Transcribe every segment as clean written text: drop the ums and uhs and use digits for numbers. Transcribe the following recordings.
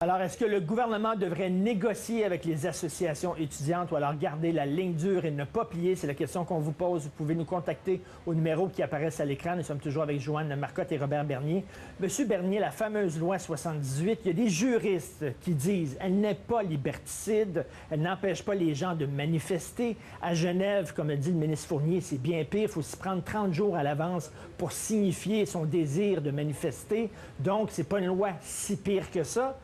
Alors, est-ce que le gouvernement devrait négocier avec les associations étudiantes ou alors garder la ligne dure et ne pas plier? C'est la question qu'on vous pose. Vous pouvez nous contacter au numéro qui apparaît à l'écran. Nous sommes toujours avec Joanne Marcotte et Robert Bernier. Monsieur Bernier, la fameuse loi 78, il y a des juristes qui disent qu'elle n'est pas liberticide, elle n'empêche pas les gens de manifester. À Genève, comme a dit le ministre Fournier, c'est bien pire. Il faut s'y prendre 30 jours à l'avance pour signifier son désir de manifester. Donc, c'est pas une loi si pire que ça.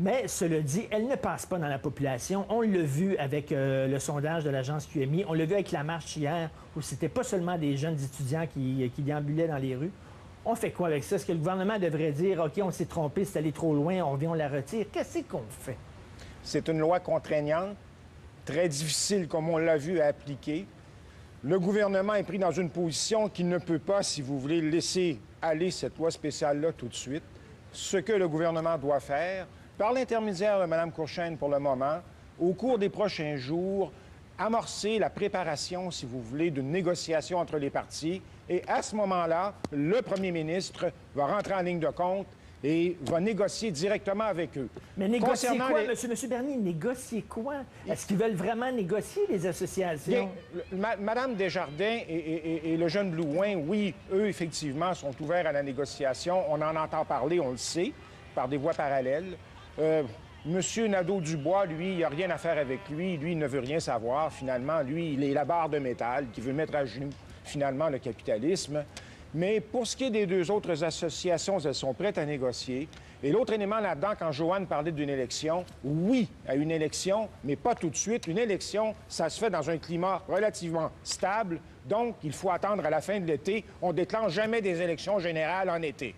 Mais, cela dit, elle ne passe pas dans la population. On l'a vu avec le sondage de l'agence QMI. On l'a vu avec la marche hier, où c'était pas seulement des jeunes étudiants qui déambulaient dans les rues. On fait quoi avec ça? Est-ce que le gouvernement devrait dire « OK, on s'est trompé, c'est allé trop loin, on revient, on la retire ». Qu'est-ce qu'on fait? C'est une loi contraignante, très difficile, comme on l'a vu, à appliquer. Le gouvernement est pris dans une position qu'il ne peut pas, si vous voulez, laisser aller cette loi spéciale-là tout de suite. Ce que le gouvernement doit faire, par l'intermédiaire de Mme Courchaine pour le moment, au cours des prochains jours, amorcer la préparation, si vous voulez, d'une négociation entre les partis. Et à ce moment-là, le premier ministre va rentrer en ligne de compte et va négocier directement avec eux. Mais négocier quoi, Monsieur Bernier? Négocier quoi? Est-ce qu'ils veulent vraiment négocier, les associations? Bien, Madame Desjardins et le jeune Blouin, oui, eux, effectivement, sont ouverts à la négociation. On en entend parler, on le sait, par des voies parallèles. Monsieur Nadeau-Dubois, lui, il n'y a rien à faire avec lui. Lui, il ne veut rien savoir. Finalement, lui, il est la barre de métal qui veut mettre à genoux, finalement, le capitalisme. Mais pour ce qui est des deux autres associations, elles sont prêtes à négocier. Et l'autre élément là-dedans, quand Joanne parlait d'une élection, oui, à une élection, mais pas tout de suite. Une élection, ça se fait dans un climat relativement stable. Donc, il faut attendre à la fin de l'été. On ne déclenche jamais des élections générales en été.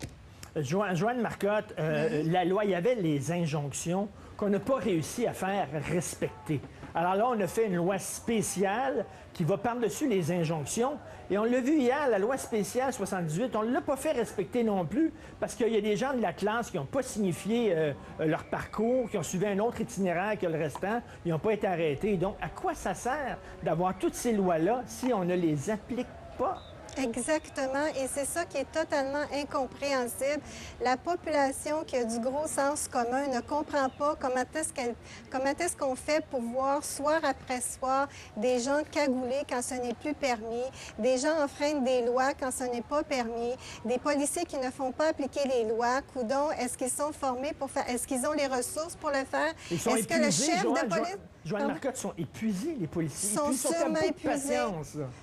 Joanne Marcotte, la loi, il y avait les injonctions qu'on n'a pas réussi à faire respecter. Alors là, on a fait une loi spéciale qui va par-dessus les injonctions. Et on l'a vu hier, la loi spéciale 78, on ne l'a pas fait respecter non plus parce qu'il y a des gens de la classe qui n'ont pas signifié leur parcours, qui ont suivi un autre itinéraire que le restant, ils n'ont pas été arrêtés. Donc, à quoi ça sert d'avoir toutes ces lois-là si on ne les applique pas? Exactement, et c'est ça qui est totalement incompréhensible. La population qui a du gros sens commun ne comprend pas comment est-ce qu'on fait pour voir soir après soir des gens cagoulés quand ce n'est plus permis, des gens enfreignent des lois quand ce n'est pas permis, des policiers qui ne font pas appliquer les lois. Coudon, est-ce qu'ils sont formés pour faire, est-ce qu'ils ont les ressources pour le faire? Est-ce que le chef de police... Joanne Marcotte, sont épuisés, les policiers. Sont sûrement épuisés.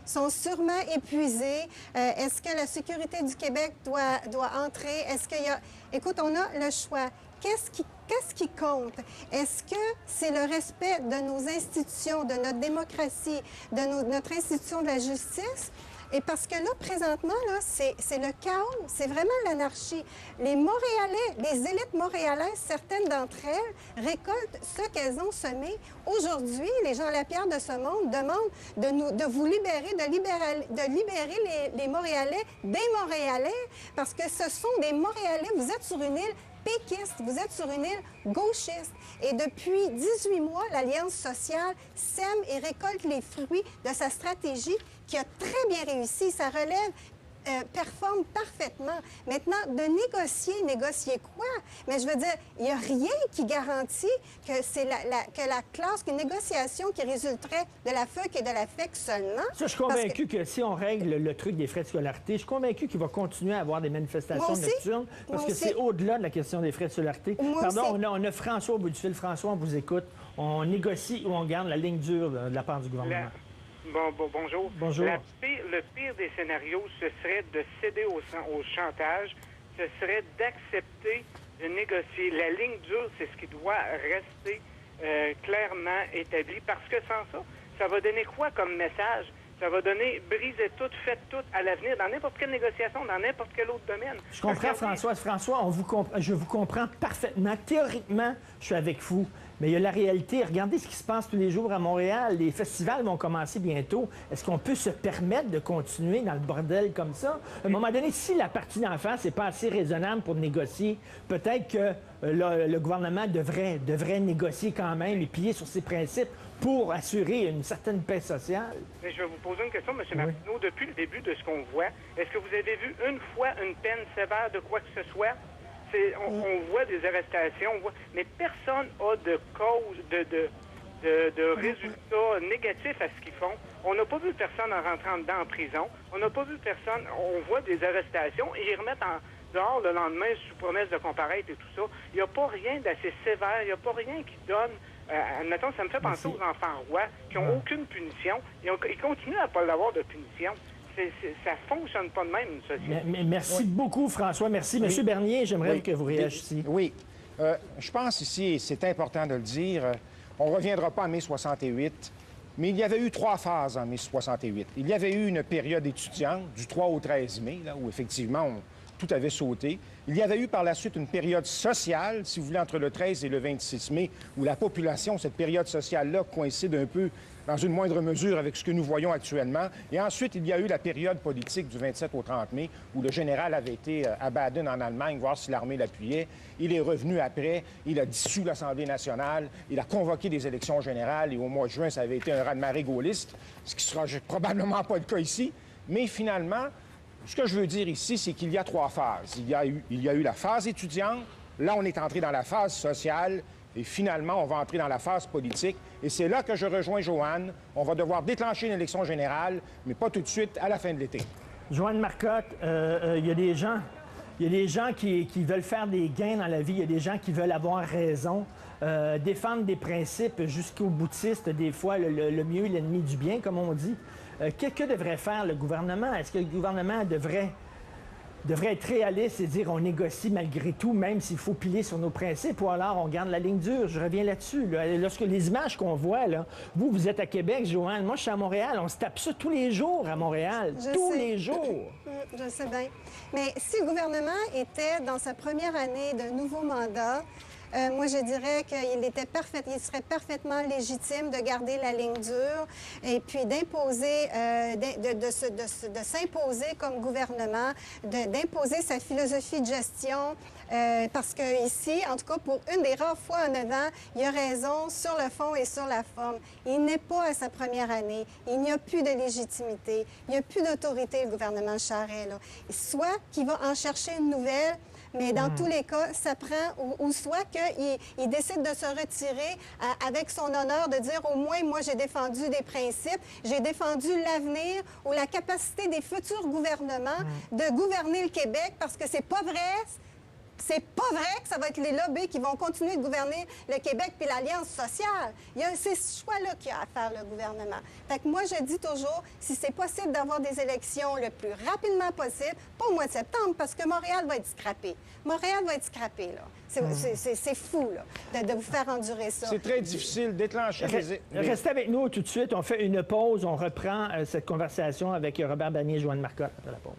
Sont sûrement épuisés. Est-ce que la sécurité du Québec doit entrer? Est-ce qu'il y a... Écoute, on a le choix. Qu'est-ce qui compte? Est-ce que c'est le respect de nos institutions, de notre démocratie, de notre institution de la justice? Et parce que là, présentement, là, c'est le chaos, c'est vraiment l'anarchie. Les Montréalais, les élites montréalaises, certaines d'entre elles, récoltent ce qu'elles ont semé. Aujourd'hui, les Jean Lapierre de ce monde demandent de vous libérer, de libérer les Montréalais des Montréalais, parce que ce sont des Montréalais, vous êtes sur une île péquiste, vous êtes sur une île gauchiste. Et depuis 18 mois, l'Alliance sociale sème et récolte les fruits de sa stratégie qui a très bien réussi. Ça relève performe parfaitement. Maintenant, de négocier quoi? Mais je veux dire, il n'y a rien qui garantit que c'est la classe, qu'une négociation qui résulterait de la FEC et de la FEC seulement. Ça, je suis convaincu que si on règle le truc des frais de scolarité, je suis convaincu qu'il va continuer à avoir des manifestations nocturnes, parce que c'est au-delà de la question des frais de scolarité. Pardon, on a François au bout du fil. François, on vous écoute. On négocie ou on garde la ligne dure de la part du gouvernement? Bonjour. Bonjour. Le pire des scénarios, ce serait de céder au chantage, ce serait d'accepter de négocier. La ligne dure, c'est ce qui doit rester clairement établi, parce que sans ça, ça va donner quoi comme message? Ça va donner brisez tout, faites tout à l'avenir, dans n'importe quelle négociation, dans n'importe quel autre domaine. Je comprends, François. François, je vous comprends parfaitement. Théoriquement, je suis avec vous. Mais il y a la réalité. Regardez ce qui se passe tous les jours à Montréal. Les festivals vont commencer bientôt. Est-ce qu'on peut se permettre de continuer dans le bordel comme ça? À un moment donné, si la partie d'en face n'est pas assez raisonnable pour négocier, peut-être que le gouvernement devrait négocier quand même et plier sur ses principes pour assurer une certaine paix sociale. Mais je vais vous poser une question, M. Martineau. Depuis le début de ce qu'on voit, est-ce que vous avez vu une fois une peine sévère de quoi que ce soit? On voit des arrestations, mais personne n'a de cause, de résultats négatifs à ce qu'ils font. On n'a pas vu personne en rentrant dedans en prison. On n'a pas vu personne. On voit des arrestations et ils remettent dehors le lendemain sous promesse de comparaître et tout ça. Il n'y a pas rien d'assez sévère. Il n'y a pas rien qui donne... admettons, ça me fait penser aux enfants rois qui n'ont aucune punition. Ils continuent à ne pas l'avoir de punition. Ça ne fonctionne pas de même, une société. Mais merci beaucoup, François. Merci. Monsieur Bernier, j'aimerais que vous réagissiez. Oui. Je pense ici, et c'est important de le dire, on ne reviendra pas en mai 68, mais il y avait eu 3 phases en mai 68. Il y avait eu une période étudiante du 3 au 13 mai, là, où effectivement tout avait sauté. Il y avait eu par la suite une période sociale, si vous voulez, entre le 13 et le 26 mai, où la population, cette période sociale-là, coïncide un peu dans une moindre mesure avec ce que nous voyons actuellement. Et ensuite, il y a eu la période politique du 27 au 30 mai, où le général avait été à Baden, en Allemagne, voir si l'armée l'appuyait. Il est revenu après, il a dissous l'Assemblée nationale, il a convoqué des élections générales, et au mois de juin, ça avait été un raz-de-marée gaulliste, ce qui ne sera probablement pas le cas ici. Mais finalement, ce que je veux dire ici, c'est qu'il y a 3 phases. Il y a eu la phase étudiante, là, on est entré dans la phase sociale, et finalement, on va entrer dans la phase politique. Et c'est là que je rejoins Joanne. On va devoir déclencher une élection générale, mais pas tout de suite, à la fin de l'été. Joanne Marcotte, il y a des gens qui veulent faire des gains dans la vie. Il y a des gens qui veulent avoir raison, défendre des principes jusqu'au boutiste. Des fois, le mieux est l'ennemi du bien, comme on dit. Que devrait faire le gouvernement? Est-ce que le gouvernement devrait être réaliste et dire on négocie malgré tout, même s'il faut piler sur nos principes, ou alors on garde la ligne dure? Je reviens là-dessus. Lorsque les images qu'on voit, là, vous êtes à Québec, Joanne, moi je suis à Montréal, on se tape ça tous les jours à Montréal. Tous les jours. Je sais bien. Mais si le gouvernement était dans sa première année de nouveau mandat, moi, je dirais qu'il serait parfaitement légitime de garder la ligne dure et puis d'imposer, de s'imposer comme gouvernement, d'imposer sa philosophie de gestion. Parce que ici, en tout cas, pour une des rares fois en 9 ans, il a raison sur le fond et sur la forme. Il n'est pas à sa première année. Il n'y a plus de légitimité. Il n'y a plus d'autorité, le gouvernement Charest, là. Soit qu'il va en chercher une nouvelle, mais dans tous les cas, ça prend, ou soit qu'il décide de se retirer avec son honneur, de dire au moins, moi, j'ai défendu des principes, j'ai défendu l'avenir ou la capacité des futurs gouvernements de gouverner le Québec, parce que c'est pas vrai. C'est pas vrai que ça va être les lobbies qui vont continuer de gouverner le Québec puis l'Alliance sociale. C'est ce choix-là qu'il y a à faire, le gouvernement. Fait que moi, je dis toujours, si c'est possible d'avoir des élections le plus rapidement possible, pas au mois de septembre, parce que Montréal va être scrappé. Montréal va être scrappé, là. C'est fou, là, de vous faire endurer ça. C'est très difficile de déclencher Restez avec nous tout de suite. On fait une pause. On reprend cette conversation avec Robert Bernier et Joanne Marcotte après la pause.